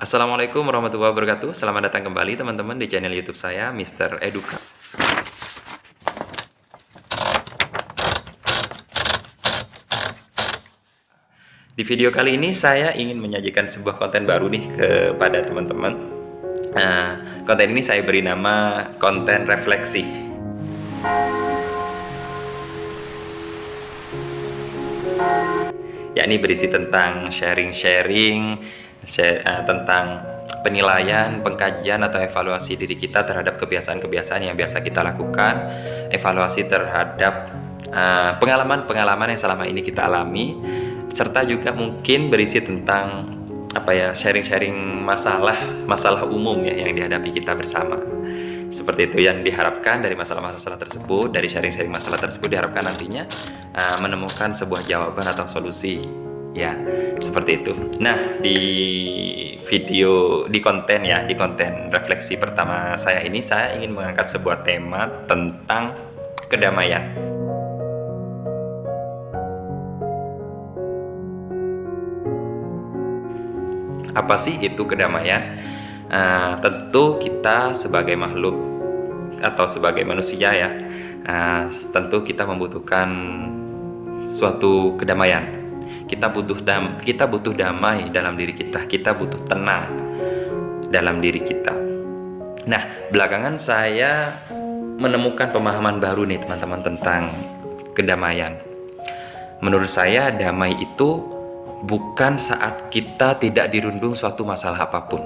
Assalamualaikum warahmatullahi wabarakatuh. Selamat datang kembali teman-teman di channel YouTube saya, Mister Eduka. Di video kali ini saya ingin menyajikan sebuah konten baru nih kepada teman-teman. Konten ini saya beri nama konten refleksi. Yakni berisi tentang sharing-sharing tentang penilaian, pengkajian atau evaluasi diri kita terhadap kebiasaan-kebiasaan yang biasa kita lakukan, evaluasi terhadap pengalaman-pengalaman yang selama ini kita alami, serta juga mungkin berisi tentang sharing-sharing masalah umum ya yang dihadapi kita bersama. Seperti itu yang diharapkan dari masalah-masalah tersebut, dari sharing-sharing masalah tersebut diharapkan nantinya menemukan sebuah jawaban atau solusi. Ya, seperti itu. Nah, di konten refleksi pertama saya ini, saya ingin mengangkat sebuah tema tentang kedamaian. Apa sih itu kedamaian? Tentu kita sebagai makhluk atau sebagai manusia ya, tentu kita membutuhkan suatu kedamaian. Kita butuh damai dalam diri kita. Kita butuh tenang dalam diri kita. Nah, belakangan saya menemukan pemahaman baru nih teman-teman tentang kedamaian. Menurut saya damai itu bukan saat kita tidak dirundung suatu masalah apapun.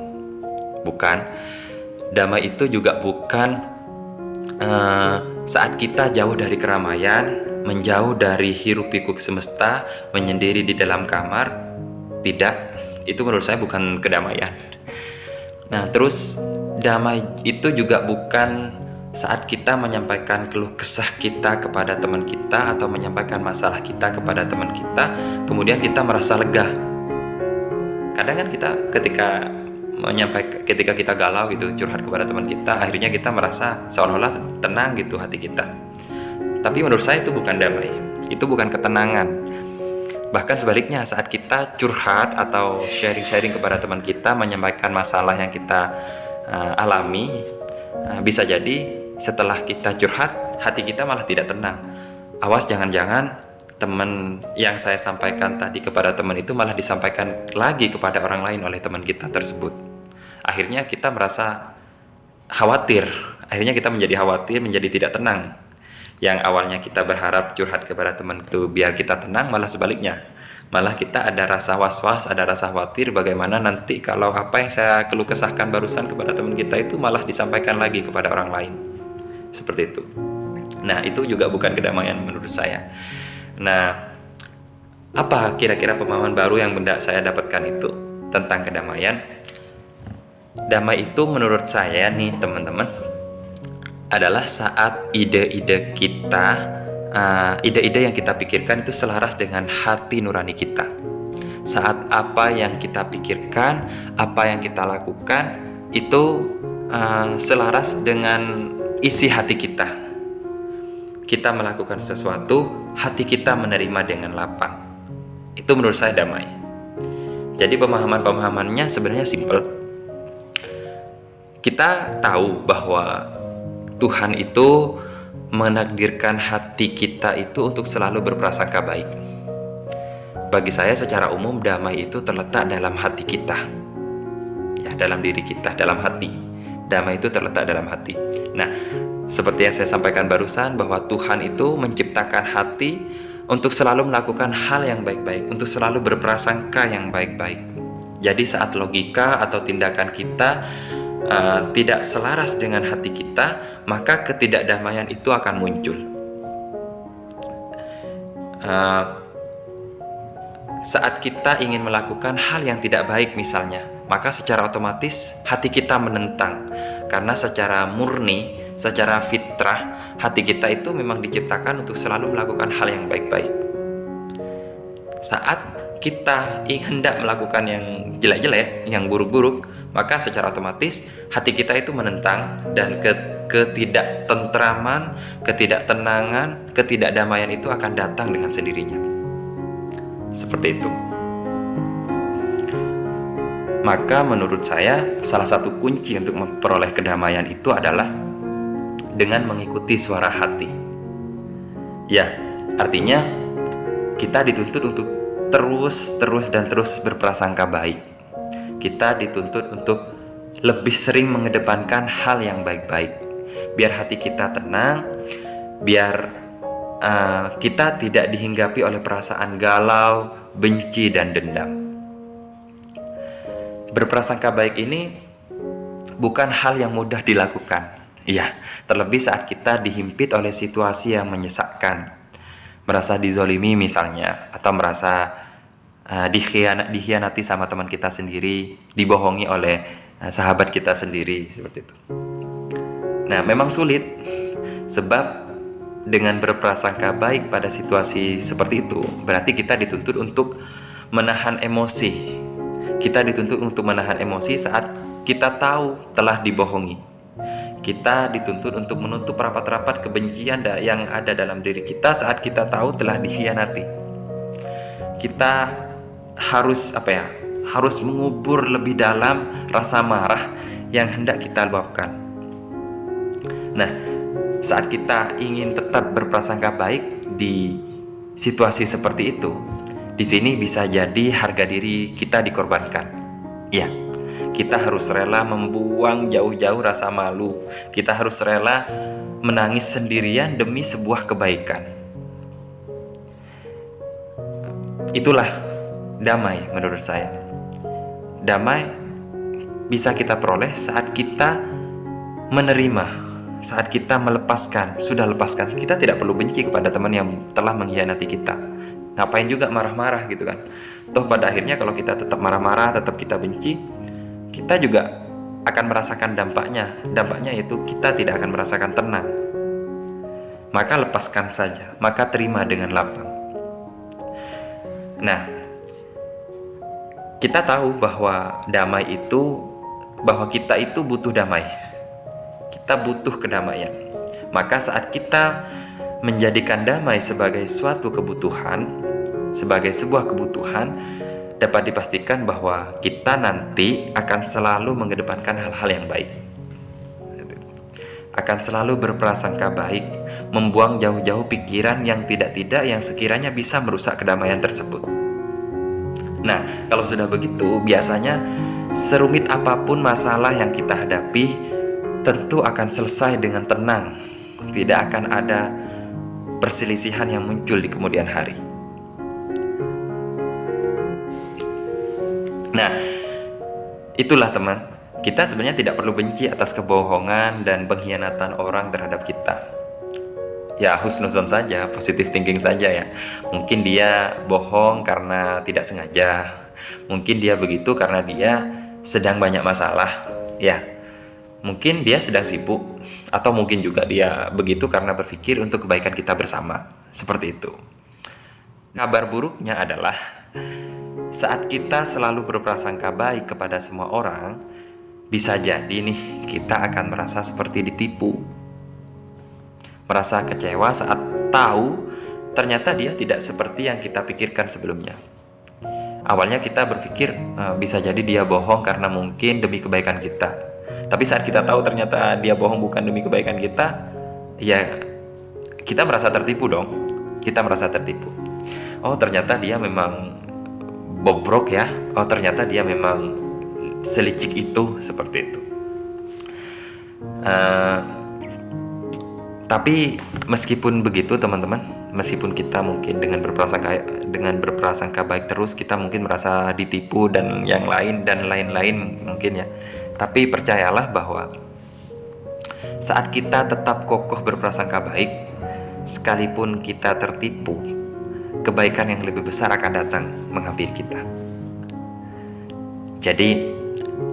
Bukan. Damai itu juga bukan saat kita jauh dari keramaian, menjauh dari hiruk pikuk semesta, menyendiri di dalam kamar. Tidak, itu menurut saya bukan kedamaian. Nah, terus damai itu juga bukan saat kita menyampaikan keluh kesah kita kepada teman kita atau menyampaikan masalah kita kepada teman kita, kemudian kita merasa lega. Kadang kan kita ketika kita galau gitu, curhat kepada teman kita, akhirnya kita merasa seolah-olah tenang gitu hati kita. Tapi menurut saya itu bukan damai, itu bukan ketenangan. Bahkan sebaliknya, saat kita curhat atau sharing-sharing kepada teman kita, menyampaikan masalah yang kita alami, bisa jadi setelah kita curhat, hati kita malah tidak tenang. Awas jangan-jangan teman yang saya sampaikan tadi kepada teman itu malah disampaikan lagi kepada orang lain oleh teman kita tersebut. Akhirnya kita merasa khawatir, akhirnya kita menjadi khawatir, menjadi tidak tenang. Yang awalnya kita berharap curhat kepada teman itu biar kita tenang, malah sebaliknya. Malah kita ada rasa was-was, ada rasa khawatir bagaimana nanti kalau apa yang saya keluh kesahkan barusan kepada teman kita itu malah disampaikan lagi kepada orang lain. Seperti itu. Nah, itu juga bukan kedamaian menurut saya. Nah, apa kira-kira pemahaman baru yang saya dapatkan itu tentang kedamaian? Damai itu menurut saya nih teman-teman, adalah saat ide-ide yang kita pikirkan itu selaras dengan hati nurani kita. Saat apa yang kita pikirkan, apa yang kita lakukan itu selaras dengan isi hati kita. Kita melakukan sesuatu, hati kita menerima dengan lapang. Itu menurut saya damai. Jadi pemahamannya sebenarnya simpel. Kita tahu bahwa Tuhan itu menakdirkan hati kita itu untuk selalu berprasangka baik. Bagi saya secara umum damai itu terletak dalam hati kita. Ya, dalam diri kita, dalam hati. Damai itu terletak dalam hati. Nah, seperti yang saya sampaikan barusan bahwa Tuhan itu menciptakan hati untuk selalu melakukan hal yang baik-baik, untuk selalu berprasangka yang baik-baik. Jadi saat logika atau tindakan kita tidak selaras dengan hati kita, maka ketidakdamaian itu akan muncul. Saat kita ingin melakukan hal yang tidak baik misalnya, maka secara otomatis hati kita menentang. Karena secara murni, secara fitrah, hati kita itu memang diciptakan untuk selalu melakukan hal yang baik-baik. Saat kita hendak melakukan yang jelek-jelek, yang buruk-buruk, maka secara otomatis hati kita itu menentang, dan ketidaktentraman, ketidaktenangan, ketidakdamaian itu akan datang dengan sendirinya. Seperti itu. Maka menurut saya salah satu kunci untuk memperoleh kedamaian itu adalah dengan mengikuti suara hati. Ya, artinya kita dituntut untuk terus berprasangka baik. Kita dituntut untuk lebih sering mengedepankan hal yang baik-baik, biar hati kita tenang, biar kita tidak dihinggapi oleh perasaan galau, benci, dan dendam. Berprasangka baik ini bukan hal yang mudah dilakukan. Ya, terlebih saat kita dihimpit oleh situasi yang menyesakkan, merasa dizolimi misalnya, atau merasa dikhianati sama teman kita sendiri, dibohongi oleh sahabat kita sendiri, seperti itu. Nah, memang sulit, sebab dengan berprasangka baik pada situasi seperti itu, berarti kita dituntut untuk menahan emosi. Kita dituntut untuk menahan emosi saat kita tahu telah dibohongi. Kita dituntut untuk menutup rapat-rapat kebencian yang ada dalam diri kita saat kita tahu telah dikhianati. Kita harus harus mengubur lebih dalam rasa marah yang hendak kita luapkan. Nah, saat kita ingin tetap berprasangka baik di situasi seperti itu, di sini bisa jadi harga diri kita dikorbankan. Ya, kita harus rela membuang jauh-jauh rasa malu. Kita harus rela menangis sendirian demi sebuah kebaikan. Itulah damai menurut saya. Damai bisa kita peroleh saat kita menerima, saat kita sudah lepaskan. Kita tidak perlu benci kepada teman yang telah mengkhianati kita. Ngapain juga marah-marah gitu kan. Toh pada akhirnya kalau kita tetap marah-marah, tetap kita benci, kita juga akan merasakan dampaknya. Dampaknya itu kita tidak akan merasakan tenang. Maka lepaskan saja, maka terima dengan lapang. Nah, kita tahu bahwa bahwa kita itu butuh damai. Kita butuh kedamaian. Maka saat kita menjadikan damai sebagai suatu kebutuhan, sebagai sebuah kebutuhan, dapat dipastikan bahwa kita nanti akan selalu mengedepankan hal-hal yang baik. Akan selalu berprasangka baik, membuang jauh-jauh pikiran yang tidak-tidak yang sekiranya bisa merusak kedamaian tersebut. Nah, kalau sudah begitu, biasanya serumit apapun masalah yang kita hadapi tentu akan selesai dengan tenang. Tidak akan ada perselisihan yang muncul di kemudian hari. Nah, itulah teman, kita sebenarnya tidak perlu benci atas kebohongan dan pengkhianatan orang terhadap kita. Ya, husnuzon saja, positive thinking saja ya. Mungkin dia bohong karena tidak sengaja. Mungkin dia begitu karena dia sedang banyak masalah. Ya, mungkin dia sedang sibuk. Atau mungkin juga dia begitu karena berpikir untuk kebaikan kita bersama. Seperti itu. Kabar buruknya adalah saat kita selalu berprasangka baik kepada semua orang, bisa jadi nih kita akan merasa seperti ditipu. Merasa kecewa saat tahu ternyata dia tidak seperti yang kita pikirkan sebelumnya. Awalnya kita berpikir bisa jadi dia bohong karena mungkin demi kebaikan kita. Tapi saat kita tahu ternyata dia bohong bukan demi kebaikan kita, ya kita merasa tertipu dong. Kita merasa tertipu. Oh, ternyata dia memang bobrok ya. Oh, ternyata dia memang selicik itu, seperti itu. Tapi meskipun begitu teman-teman, meskipun kita mungkin dengan berprasangka baik terus, kita mungkin merasa ditipu dan yang lain-lain mungkin ya. Tapi percayalah bahwa saat kita tetap kokoh berprasangka baik, sekalipun kita tertipu, kebaikan yang lebih besar akan datang menghampiri kita. Jadi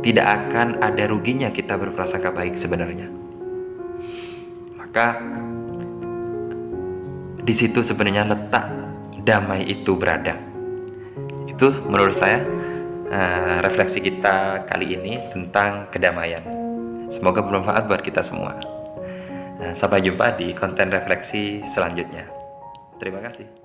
tidak akan ada ruginya kita berprasangka baik sebenarnya. Maka di situ sebenarnya letak damai itu berada. Itu menurut saya refleksi kita kali ini tentang kedamaian. Semoga bermanfaat buat kita semua. Sampai jumpa di konten refleksi selanjutnya. Terima kasih.